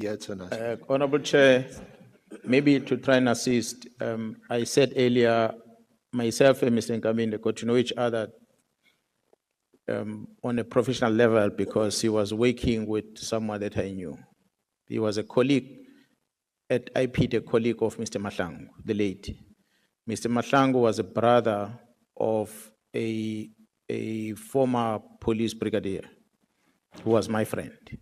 Yeah, it's an Honorable Chair, maybe to try and assist, I said earlier, myself and Mr. Nkabinde got to know each other on a professional level because he was working with someone that I knew. He was a colleague at IP, a colleague of Mr. Nhlanhla, the late. Mr. Nhlanhla was a brother of a former police brigadier who was my friend.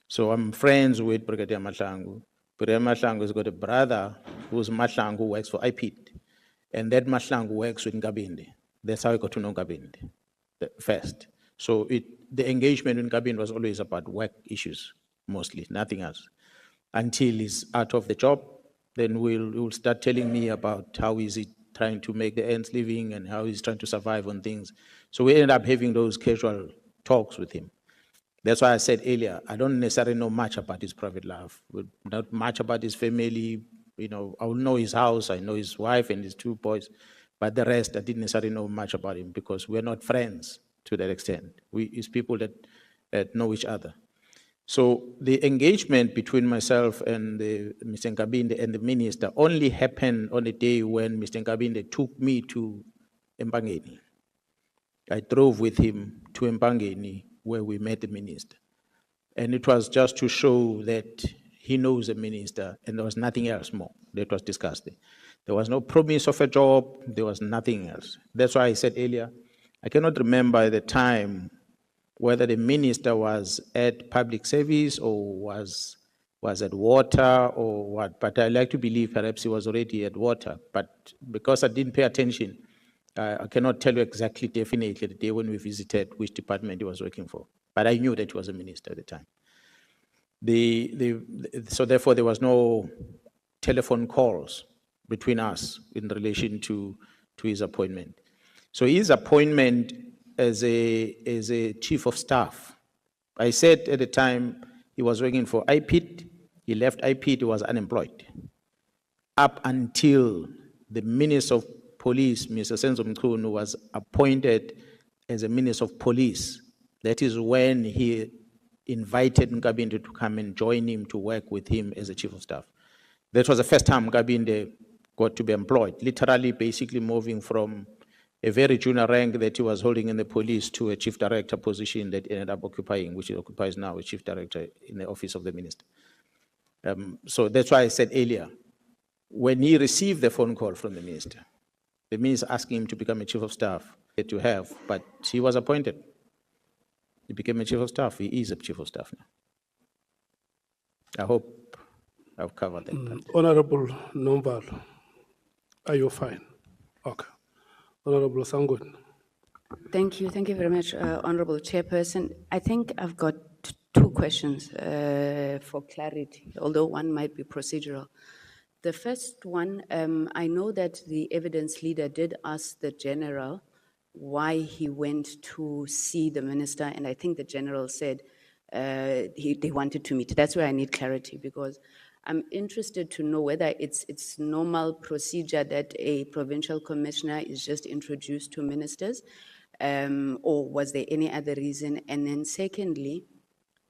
So I'm friends with Brigadier Nhlanhla. Brigadier Nhlanhla has got a brother who's Nhlanhla who works for IP. And that Nhlanhla works with Nkabinde. That's how I got to know Nkabinde first. So the engagement in Nkabinde was always about work issues, mostly, nothing else. Until he's out of the job, then we'll start telling me about how is he trying to make the ends living and how he's trying to survive on things. So we ended up having those casual talks with him. That's why I said earlier, I don't necessarily know much about his private life, not much about his family. You know, I will know his house, I know his wife and his 2 boys, but the rest, I didn't necessarily know much about him because we're not friends to that extent. It's people that know each other. So the engagement between myself and Mr. Nkabinde and the minister only happened on a day when Mr. Nkabinde took me to Mpangeni. I drove with him to Mpangeni where we met the minister. And it was just to show that he knows the minister and there was nothing else more that was discussed. There was no promise of a job, there was nothing else. That's why I said earlier, I cannot remember at the time whether the minister was at public service or was at water or what, but I like to believe perhaps he was already at water, but because I didn't pay attention, I cannot tell you exactly definitely the day when we visited which department he was working for, but I knew that he was a minister at the time. So therefore there was no telephone calls between us in relation to his appointment. So his appointment as a chief of staff, I said at the time he was working for IPIT, he left IPIT, he was unemployed. Up until the Minister of Police, Mr. Senzo Mchunu, was appointed as a Minister of Police. That is when he invited Nkabinde to come and join him to work with him as a chief of staff. That was the first time Nkabinde got to be employed, literally basically moving from a very junior rank that he was holding in the police to a chief director position that he ended up occupying, which he occupies now, a chief director in the office of the minister. So that's why I said earlier, when he received the phone call from the minister asking him to become a chief of staff, to have, but he was appointed. He became a chief of staff. He is a chief of staff now. I hope I've covered that part. Honorable Nomvalo, are you fine? Okay. Honorable Sangun. Thank you very much, Honorable Chairperson. I think I've got 2 questions for clarity, although one might be procedural. The first one, I know that the evidence leader did ask the general why he went to see the minister, and I think the general said they wanted to meet. That's where I need clarity, because I'm interested to know whether it's normal procedure that a provincial commissioner is just introduced to ministers, or was there any other reason? And then secondly,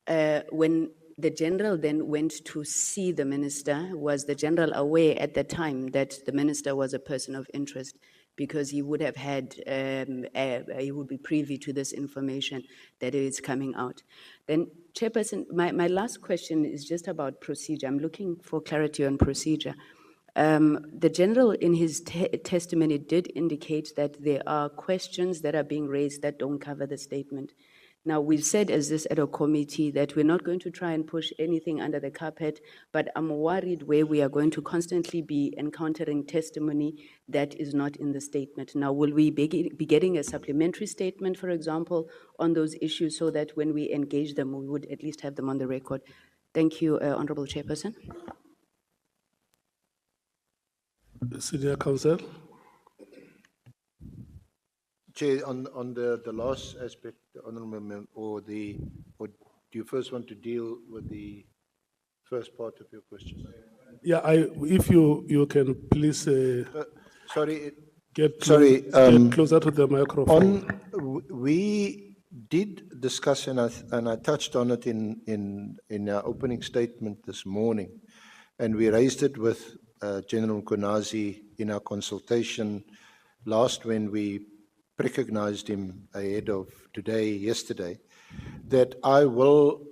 when the general then went to see the minister, was the general aware at the time that the minister was a person of interest? Because he would have had, he would be privy to this information that is coming out. Then, Chairperson, my last question is just about procedure. I'm looking for clarity on procedure. The general in his testimony did indicate that there are questions that are being raised that don't cover the statement. Now, we've said as this ad hoc committee that we're not going to try and push anything under the carpet, but I'm worried where we are going to constantly be encountering testimony that is not in the statement. Now, will we be getting a supplementary statement, for example, on those issues so that when we engage them, we would at least have them on the record? Thank you, Honorable Chairperson. Senior Counsel. Chair, on the last aspect, or do you first want to deal with the first part of your question? Yeah, if you can please sorry, get closer to the microphone. did discuss, and I touched on it in our opening statement this morning, and we raised it with General Mkwanazi in our consultation last when we recognized him ahead of yesterday, that I will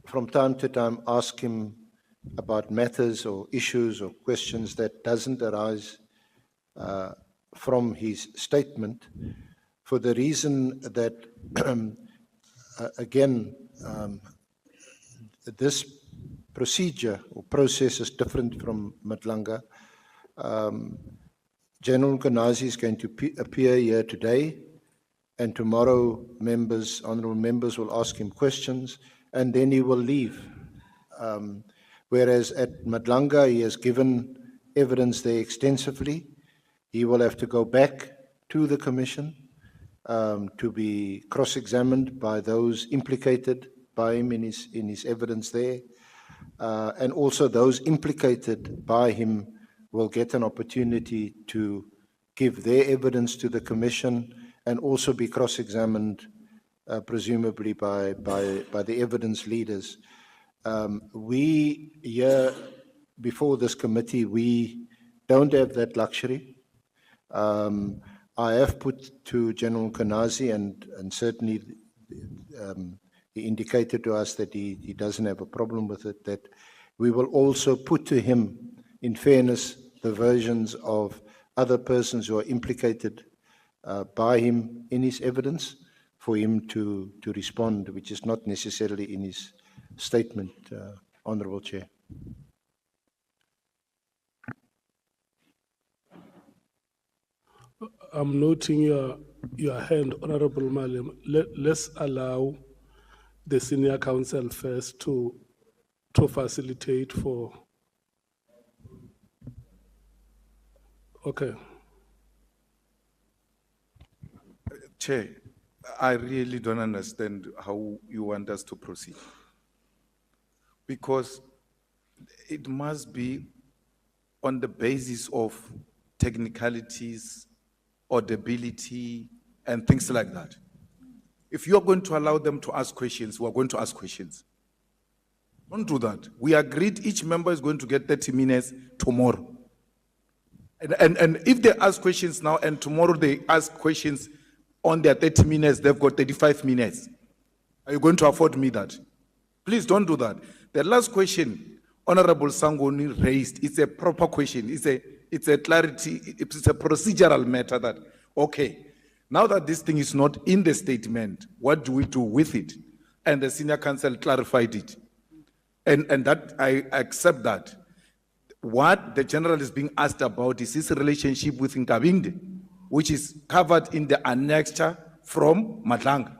from time to time ask him about matters or issues or questions that doesn't arise from his statement, for the reason that, again, this procedure or process is different from Nhlanhla. General Mkwanazi is going to appear here today, and tomorrow honourable members will ask him questions, and then he will leave. Whereas at Nhlanhla, he has given evidence there extensively. He will have to go back to the commission to be cross-examined by those implicated by him in his evidence there. And also those implicated by him will get an opportunity to give their evidence to the commission and also be cross-examined, presumably by the evidence leaders. We here, before this committee, we don't have that luxury. I have put to General Mkwanazi, and certainly he indicated to us that he doesn't have a problem with it, that we will also put to him, in fairness, the versions of other persons who are implicated by him in his evidence for him to respond, which is not necessarily in his statement, Honourable Chair. I'm noting your hand, Honorable Maliam. Let's allow the senior counsel first to facilitate for. Okay. Chair, I really don't understand how you want us to proceed. Because it must be on the basis of technicalities, audibility, and things like that. If you're going to allow them to ask questions, we're going to ask questions. Don't do that. We agreed each member is going to get 30 minutes tomorrow. And if they ask questions now and tomorrow they ask questions on their 30 minutes, they've got 35 minutes. Are you going to afford me that? Please don't do that. The last question Honorable Sangoni raised, it's a proper question. It's a clarity, it's a procedural matter that, okay, now that this thing is not in the statement, what do we do with it? And the senior counsel clarified it. And that, I accept that. What the general is being asked about is his relationship with Nkabinde, which is covered in the annexure from Nhlanhla.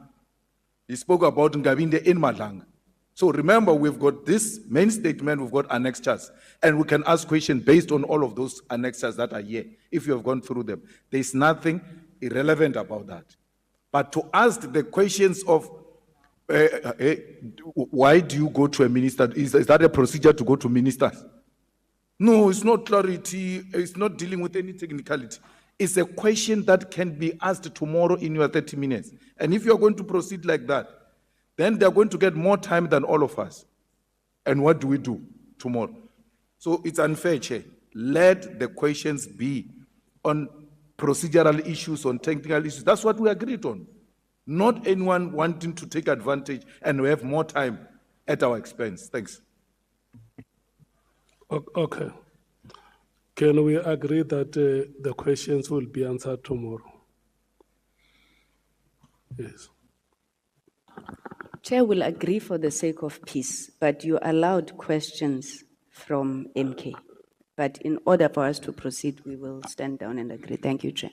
He spoke about Nkabinde in Nhlanhla. So remember, we've got this main statement, we've got annexures, and we can ask questions based on all of those annexures that are here, if you have gone through them. There's nothing irrelevant about that. But to ask the questions of, why do you go to a minister? Is that a procedure to go to ministers? No, it's not clarity, it's not dealing with any technicality. It's a question that can be asked tomorrow in your 30 minutes. And if you're going to proceed like that, then they're going to get more time than all of us. And what do we do tomorrow? So it's unfair, Chair. Let the questions be on procedural issues, on technical issues. That's what we agreed on. Not anyone wanting to take advantage and we have more time at our expense. Thanks. Okay. Can we agree that the questions will be answered tomorrow? Yes. Chair will agree for the sake of peace, but you allowed questions from MK. But in order for us to proceed, we will stand down and agree. Thank you, Chair.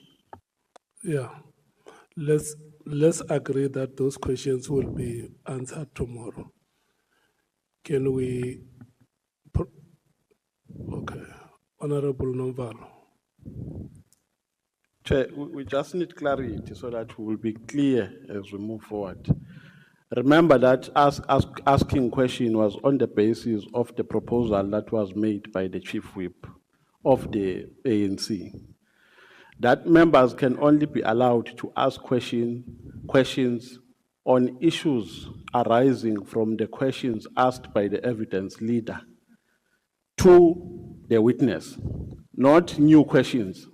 Yeah. Let's agree that those questions will be answered tomorrow. Can we? Okay. Honorable Nomvalo. Chair, we just need clarity so that we will be clear as we move forward. Remember that asking question was on the basis of the proposal that was made by the Chief Whip of the ANC. That members can only be allowed to ask questions on issues arising from the questions asked by the evidence leader to the witness, not new questions,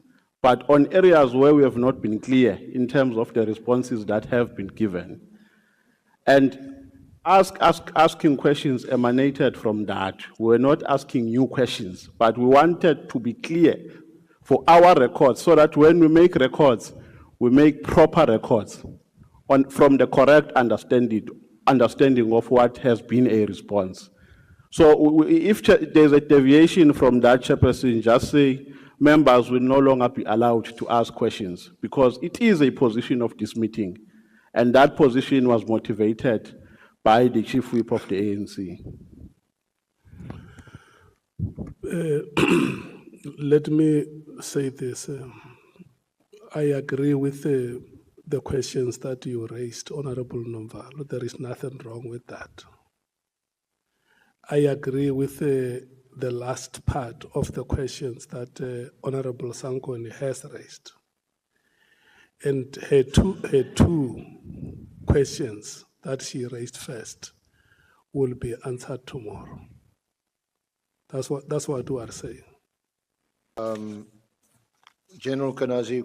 but on areas where we have not been clear in terms of the responses that have been given. And asking questions emanated from that. We're not asking new questions, but we wanted to be clear for our records so that when we make records, we make proper records from the correct understanding of what has been a response. So if there's a deviation from that, Chairperson, just say members will no longer be allowed to ask questions because it is a position of this meeting. And that position was motivated by the Chief Whip of the ANC. Let me say this. I agree with the questions that you raised, Honorable Nomvalo. There is nothing wrong with that. I agree with the last part of the questions that Honorable Sankoni has raised. And her two questions that she raised first will be answered tomorrow. That's what we are saying. General Mkwanazi,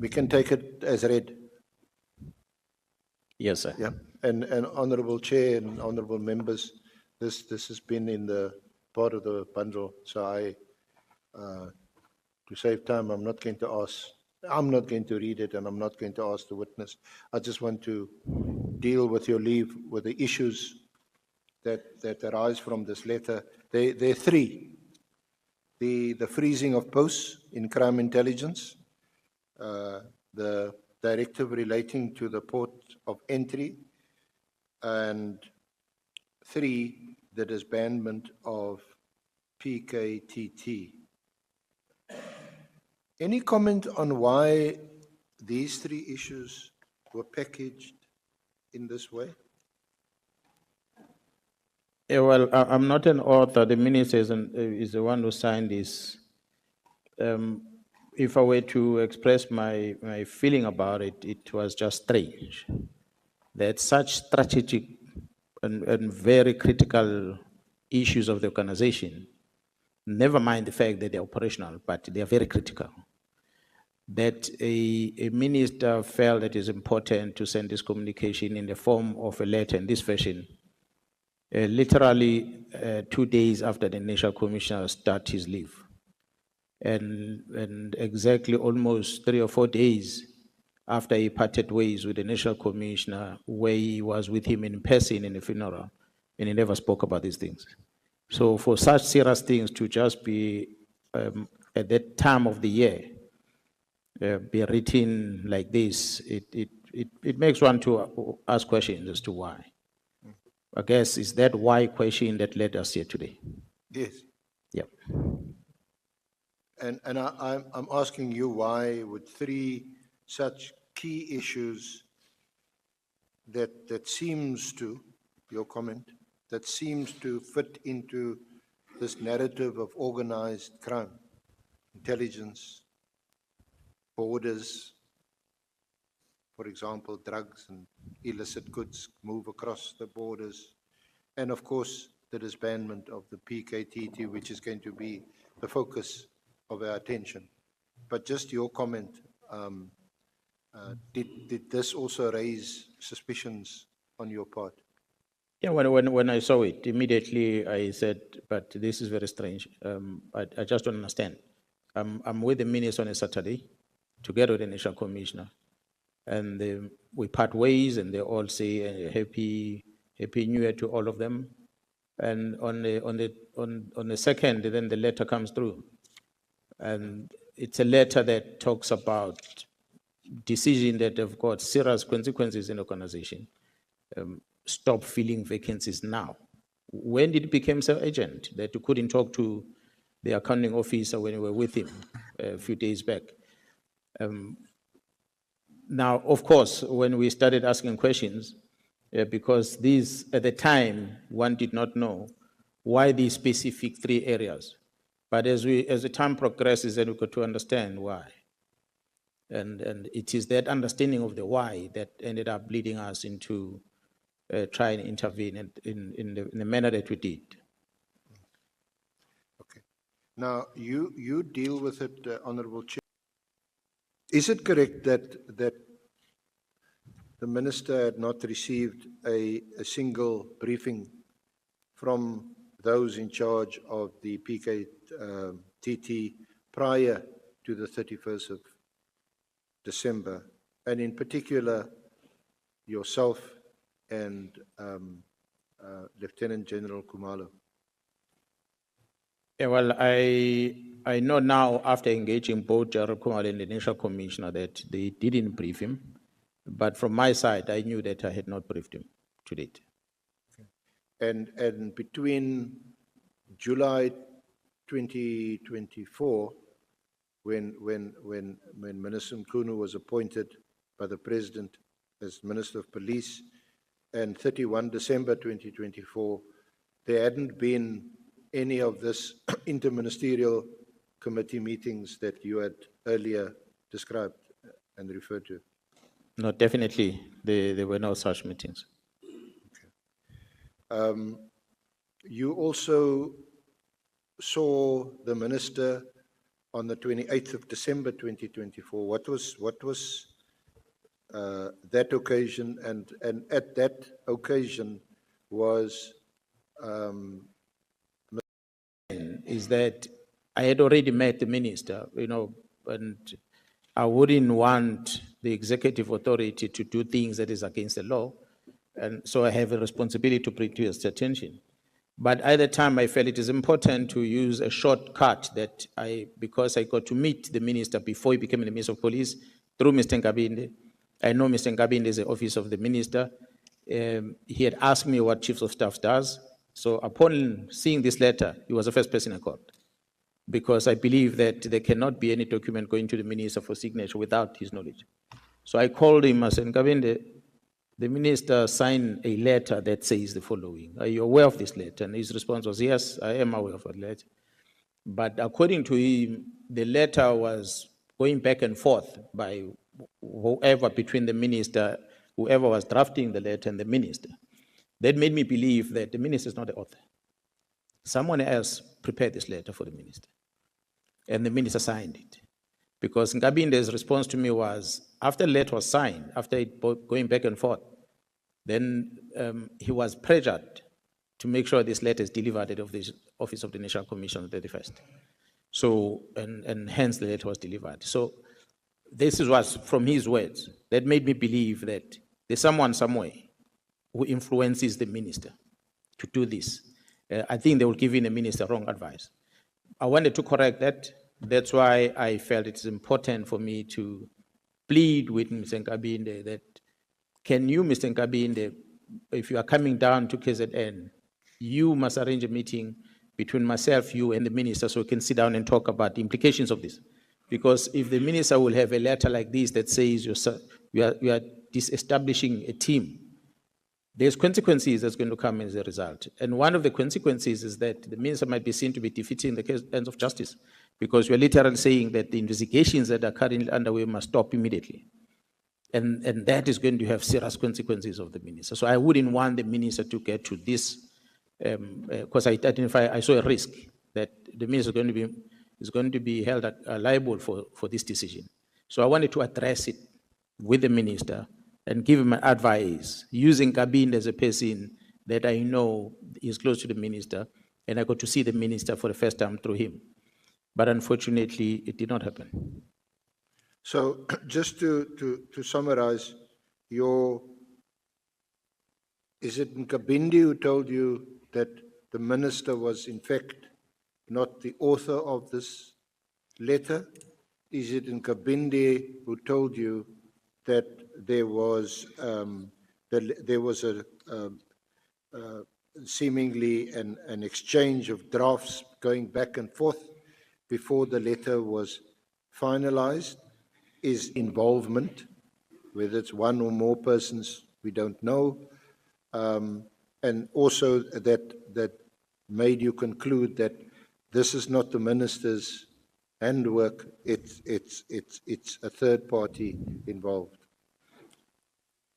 we can take it as read. Yes, sir. Yeah, and Honourable Chair and Honourable Members, this has been in the part of the bundle, so to save time, I'm not going to read it, and I'm not going to ask the witness. I just want to deal with your leave with the issues that arise from this letter. There are three. The freezing of posts in crime intelligence, the directive relating to the port of entry, and 3, the disbandment of PKTT. Any comment on why these 3 issues were packaged in this way? Yeah, well, I'm not an author. The minister is the one who signed this. If I were to express my feeling about it, it was just strange that such strategic and very critical issues of the organization, never mind the fact that they're operational, but they are very critical, that a minister felt that it is important to send this communication in the form of a letter in this fashion, literally 2 days after the National Commissioner started his leave. And exactly almost 3 or 4 days after he parted ways with the National Commissioner, where he was with him in person in the funeral, and he never spoke about these things. So for such serious things to just be at that time of the year, be written like this, it makes one to ask questions as to why. I guess is that why question that led us here today? Yes. Yep. And I'm asking you why would 3 such key issues that seems to, your comment, that seems to fit into this narrative of organized crime, intelligence, borders, for example, drugs and illicit goods move across the borders, and of course the disbandment of the PKTT, which is going to be the focus of our attention. But just your comment, did this also raise suspicions on your part? Yeah, when I saw it, immediately I said, but this is very strange. I just don't understand. I'm with the minister on a Saturday, together with the National Commissioner, and we part ways, and they all say happy New Year to all of them. And on the second, then the letter comes through, and it's a letter that talks about decisions that have got serious consequences in the organization. Stop filling vacancies now. When did it become so urgent that you couldn't talk to the accounting officer when you were with him a few days back? Now, of course, when we started asking questions, because these, at the time, one did not know why these specific 3 areas. But as the time progresses, then we got to understand why. And it is that understanding of the why that ended up leading us into try and intervene in the manner that we did. Okay. Now, you deal with it, Honorable Chair. Is it correct that the minister had not received a single briefing from those in charge of the PKTT prior to the 31st of December, and in particular yourself and Lieutenant General Kumalo? Yeah, well, I know now after engaging both General Kumalo and the National Commissioner that they didn't brief him, but from my side, I knew that I had not briefed him to date. And between July 2024, when Minister Mkhunu was appointed by the President as Minister of Police, and 31 December 2024, there hadn't been any of this interministerial committee meetings that you had earlier described and referred to? No, definitely, there were no such meetings. You also saw the minister on the 28th of December 2024. What was that occasion? And at that occasion was is that I had already met the minister, and I wouldn't want the executive authority to do things that is against the law. And so I have a responsibility to bring to his attention. But at the time, I felt it is important to use a shortcut that because I got to meet the minister before he became the Minister of Police through Mr. Nkabinde. I know Mr. Nkabinde is the office of the minister. He had asked me what Chiefs of Staff does. So upon seeing this letter, he was the first person I called, because I believe that there cannot be any document going to the minister for signature without his knowledge. So I called him and said, Nkabinde, the minister signed a letter that says the following. Are you aware of this letter? And his response was, yes, I am aware of that letter. But according to him, the letter was going back and forth by whoever between the minister, whoever was drafting the letter and the minister. That made me believe that the minister is not the author. Someone else prepared this letter for the minister, and the minister signed it. Because Nkabinde's response to me was, after the letter was signed, after it going back and forth, then he was pressured to make sure this letter is delivered at the office of the National Commission on the 31st. So, and hence the letter was delivered. So this was from his words that made me believe that there's someone somewhere who influences the minister to do this. I think they will give in the minister wrong advice. I wanted to correct that. That's why I felt it's important for me to plead with Mr. Nkabinde that, can you, Mr. Nkabinde, if you are coming down to KZN, you must arrange a meeting between myself, you, and the minister so we can sit down and talk about the implications of this. Because if the minister will have a letter like this that says you are disestablishing a team, there's consequences that's going to come as a result. And one of the consequences is that the minister might be seen to be defeating the ends of justice, because we're literally saying that the investigations that are currently underway must stop immediately. And that is going to have serious consequences of the minister. So I wouldn't want the minister to get to this, because I saw a risk that the minister is going to be held liable for this decision. So I wanted to address it with the minister and give him advice, using Nkabinde as a person that I know is close to the minister, and I got to see the minister for the first time through him. But unfortunately, it did not happen. So just to summarize, is it Nkabinde who told you that the minister was in fact not the author of this letter? Is it Nkabinde who told you that there was seemingly an exchange of drafts going back and forth before the letter was finalized? Is involvement, whether it's one or more persons, we don't know, and also that made you conclude that this is not the minister's handwork, it's a third party involved.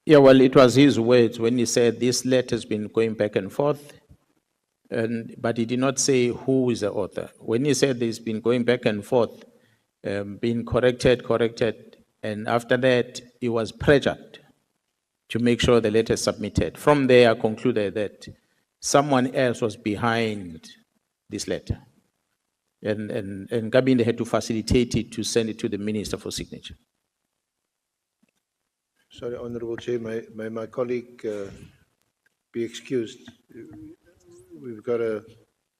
Yeah, well, it was his words when he said this letter's been going back and forth, but he did not say who is the author. When he said it's been going back and forth, being corrected, and after that, he was pressured to make sure the letter is submitted. From there, I concluded that someone else was behind this letter. And Gabinde had to facilitate it to send it to the minister for signature. Sorry, Honorable Chair, may my colleague be excused? We've got a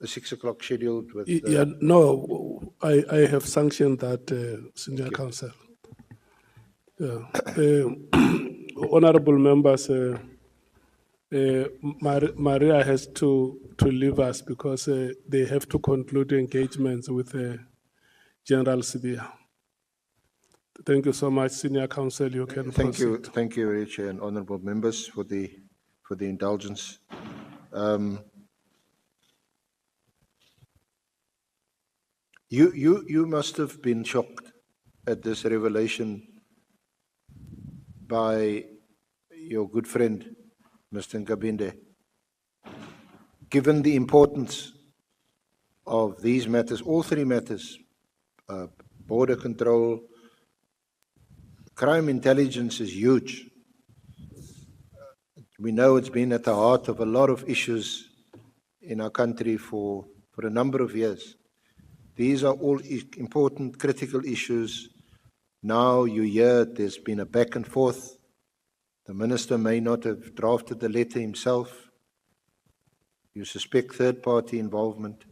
6 o'clock scheduled with... Yeah, no, I have sanctioned that, Senior Counsel. Yeah. Honorable members, Maria has to leave us because they have to conclude engagements with General Sibia. Thank you so much, Senior Counsel. You can proceed. Thank you, very Chair, and honourable members for the indulgence. You must have been shocked at this revelation by your good friend, Mr. Gabinde. Given the importance of these matters, all three matters, border control, crime intelligence is huge. We know it's been at the heart of a lot of issues in our country for a number of years. These are all important, critical issues. Now you hear there's been a back and forth. The minister may not have drafted the letter himself. You suspect third-party involvement.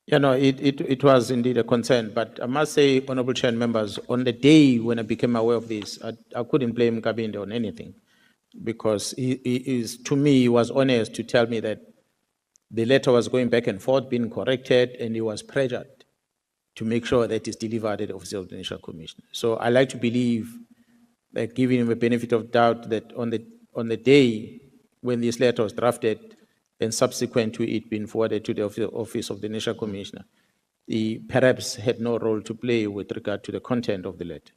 Yeah, no, it was indeed a concern, but I must say, Honorable Chair and members, on the day when I became aware of this, I couldn't blame Gabinde on anything, because to me, he was honest to tell me that the letter was going back and forth, being corrected, and he was pressured to make sure that it's delivered at the Office of the National Commissioner. So I like to believe that, giving him a benefit of doubt, that on the day when this letter was drafted, and subsequent to it being forwarded to the Office of the National Commissioner, he perhaps had no role to play with regard to the content of the letter,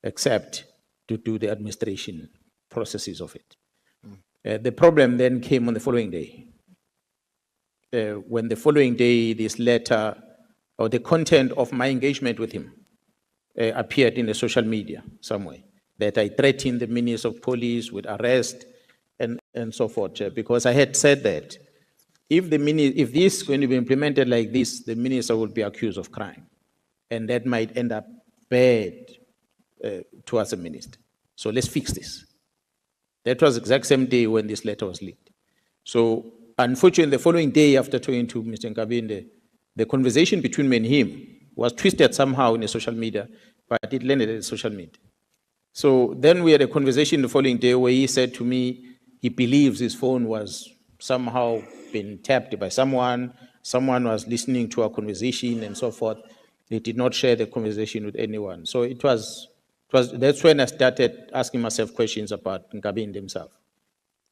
except to do the administration processes of it. The problem then came on the following day. When the following day, this letter, or the content of my engagement with him, appeared in the social media somewhere, that I threatened the Minister of Police with arrest, and so forth, because I had said that if this is going to be implemented like this, the minister will be accused of crime, and that might end up bad towards the minister. So let's fix this. That was the exact same day when this letter was leaked. So unfortunately, the following day after talking to Mr. Gabinde, the conversation between me and him was twisted somehow in the social media, but it landed in the social media. So then we had a conversation the following day where he said to me, he believes his phone was somehow been tapped by someone was listening to our conversation and so forth. He did not share the conversation with anyone. So that's when I started asking myself questions about Gabinde himself.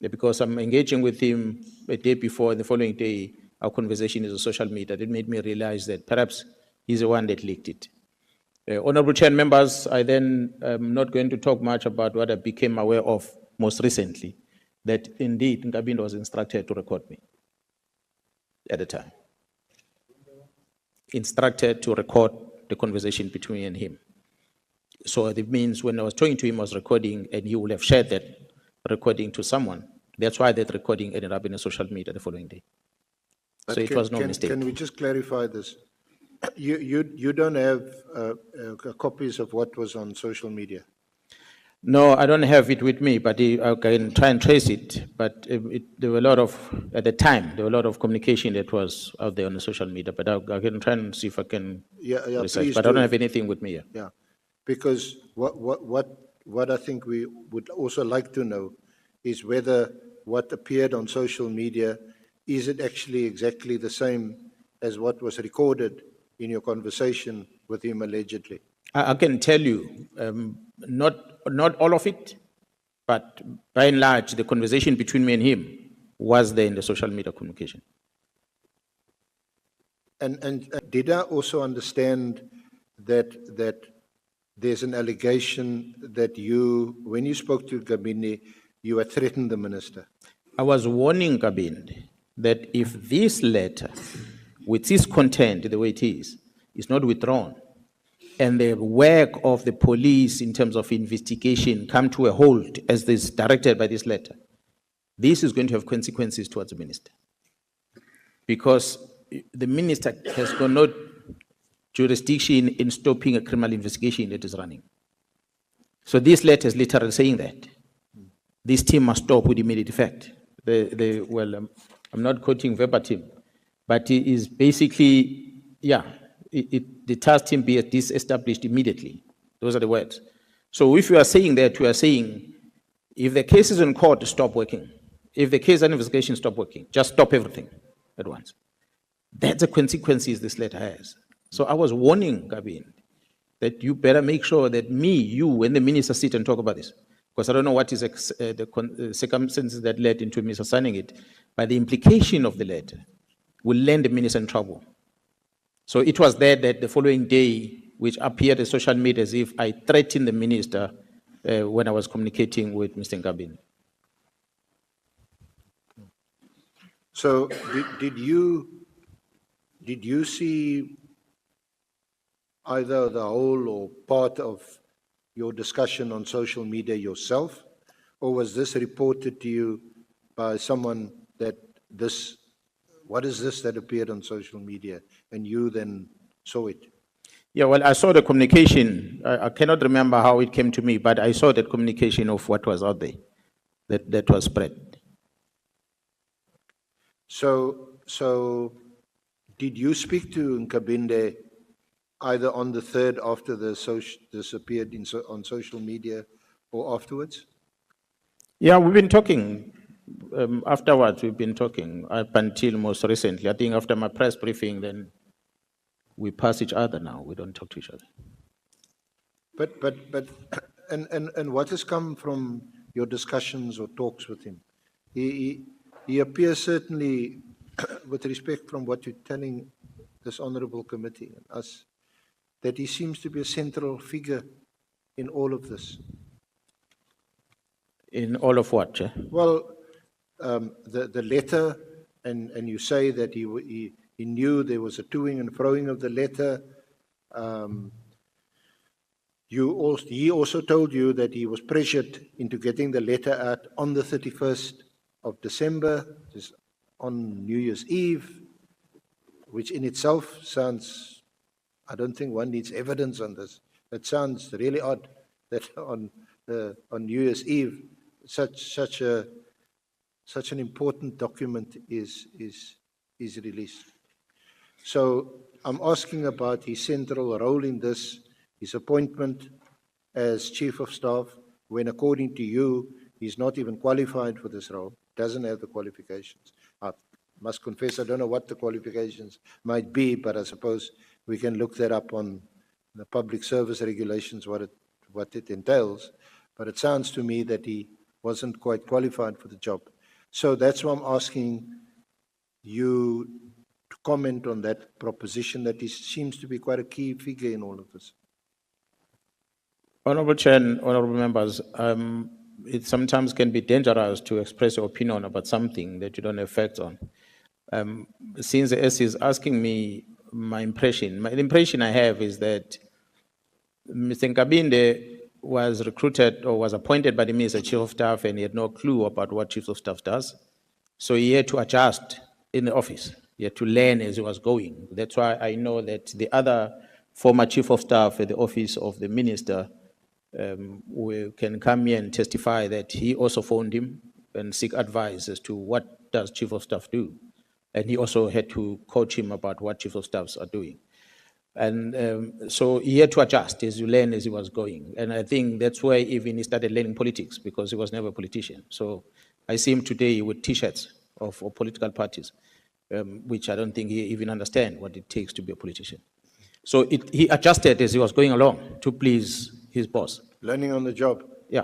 Because I'm engaging with him a day before, and the following day, our conversation is on social media. It made me realize that perhaps he's the one that leaked it. Honorable Chair and members, I then am not going to talk much about what I became aware of most recently, that indeed Gabinde was instructed to record me at the time. Instructed to record the conversation between me and him. So it means when I was talking to him, I was recording, and he would have shared that recording to someone. That's why that recording ended up in the social media the following day. But so it was no mistake. Can we just clarify this? You don't have copies of what was on social media? No, I don't have it with me, but I can try and trace it. But there were a lot of, at the time, there were a lot of communication that was out there on the social media. But I can try and see if I can research. But I don't have anything with me here. Yeah, because what I think we would also like to know is whether what appeared on social media, is it actually exactly the same as what was recorded in your conversation with him allegedly? I can tell you, not all of it, but by and large, the conversation between me and him was there in the social media communication. And did I also understand that there's an allegation that you, when you spoke to Gabini, you had threatened the minister? I was warning Kabinde that if this letter, with its content the way it is not withdrawn, and the work of the police in terms of investigation come to a halt as is directed by this letter, this is going to have consequences towards the minister. Because the minister has got no jurisdiction in stopping a criminal investigation that is running. So this letter is literally saying that this team must stop with immediate effect. I'm not quoting verbatim, but it is basically, the task team be disestablished immediately. Those are the words. So if you are saying that, you are saying, if the case is in court, stop working. If the case and investigation stop working, just stop everything at once. That's the consequences this letter has. So I was warning Gabin that you better make sure that you, and the minister sit and talk about this. Because I don't know what is the circumstances that led into Mr. signing it, but the implication of the letter will land the minister in trouble. So it was there that the following day, which appeared on social media as if I threatened the minister when I was communicating with Mr. Gabin. So did you see either the whole or part of your discussion on social media yourself, or was this reported to you by someone that what is this that appeared on social media, and you then saw it? Yeah, well, I saw the communication. I cannot remember how it came to me, but I saw that communication of what was out there, that was spread. So did you speak to Nkabinde either on the 3rd after this appeared on social media or afterwards? Yeah, we've been talking. Afterwards, we've been talking up until most recently. I think after my press briefing, then we pass each other now. We don't talk to each other. But and what has come from your discussions or talks with him? He appears certainly, with respect from what you're telling this honorable committee and us, that he seems to be a central figure in all of this. In all of what, Chair? Well, the letter, and you say that he knew there was a toing and froing of the letter. He also told you that he was pressured into getting the letter out on the 31st of December, just on New Year's Eve, which in itself sounds, I don't think one needs evidence on this. It sounds really odd that on New Year's Eve, such an important document is released. So I'm asking about his central role in this, his appointment as Chief of Staff, when according to you, he's not even qualified for this role, doesn't have the qualifications. I must confess, I don't know what the qualifications might be, but I suppose we can look that up on the public service regulations, what it entails. But it sounds to me that he wasn't quite qualified for the job. So that's why I'm asking you to comment on that proposition, that he seems to be quite a key figure in all of this. Honorable Chair and honorable members, it sometimes can be dangerous to express your opinion about something that you don't have facts on. Since the S is asking me my impression, the impression I have is that Mr. Nkabinde was recruited or was appointed by the Minister Chief of Staff, and he had no clue about what Chief of Staff does. So he had to adjust in the office. He had to learn as he was going. That's why I know that the other former Chief of Staff at the office of the Minister can come here and testify that he also phoned him and seek advice as to what does Chief of Staff do. And he also had to coach him about what Chief of Staffs are doing. And so he had to adjust as you learn as he was going. And I think that's why even he started learning politics, because he was never a politician. So I see him today with T-shirts of political parties, which I don't think he even understands what it takes to be a politician. So he adjusted as he was going along to please his boss. Learning on the job. Yeah.